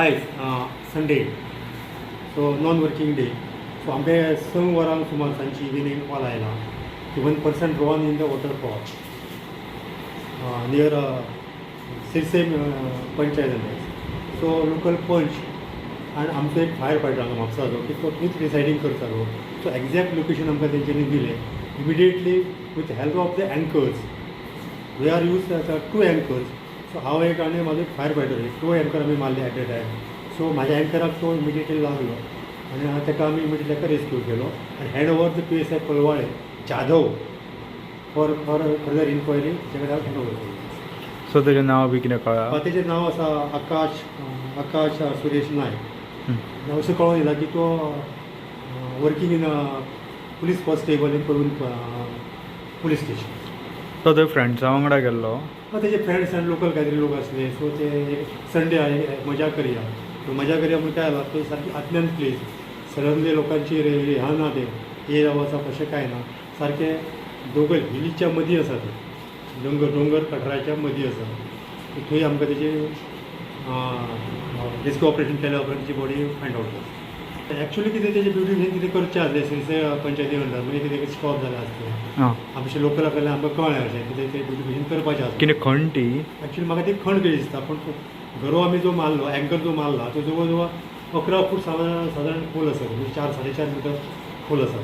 आयज Sunday so non working day so आमगे संक वरांक सुमार सांची इविनिंग कॉल आयला की 1% drown in the waterfall near Sirse panchayat so local panch आनी आमचो एक फायर फायटर हांगा म्हापसाचो की तो थंयच रिसायडींग करतालो सो एक्झॅक्ट लोकेशन आमकां तेंच्यांनी दिलें immediately with help of the anchors we are use to anchors so हांव एक आनी म्हाजो एक फायर फायटर टू एंकर आमी मारले एट अ टायम सो म्हाज्या एंकराक तो इमिडिएटली लागलो आनी ताका आमी इमिडिएटली ताका रेस्क्यू केलो आनी hand over the PSI Palwale Jadhav for further inquiry ताचे कडेन हँड ओवर केलो. सो तेजें नांव बी कितें कळ्ळां? तेजें नांव आसा आकाश सुरेश नायक. अशें कळोन येता की तो working in police constable in police station. तो थंय फ्रेंड्सां वांगडा गेल्लो? तेजे फ्रेंड्स आनी लोकल कांय तरी लोक आसले सो ते संडे मजा करया सो मजा करया म्हणून काय जालां तो सारकी आतल्यान प्लेस सडनली लोकांची ह्या ना ते ये वचप अशें कांय ना सारकें दोंगर हिलीच्या मदीं आसा ते दोंगर कटराच्या मदीं आसा थंय आमकां तेजी रेस्क्यू ऑपरेशन केल्या उपरांत तेजी बॉडी फायंड आवट जाता. एक्चुअली कितें तेजें ब्युटिफिकेशन कितें करचें आसलें सिरसे पंचायती अंडर म्हणजे कितें स्टॉप जालें आसलें आमचे लोकला कडल्यान आमकां कळ्ळें अशें कितें तें ब्युटिफिकेशन करपाचें आसलें. कितें खण ती? एक्चुअली म्हाका ती खण कशी दिसता पूण गरो आमी जो मारलो एंकर जो मारला तो जवळ जवळ 11 फूट सादारण खोल आसा म्हणजे 4-4.5 मिटर खोल आसा.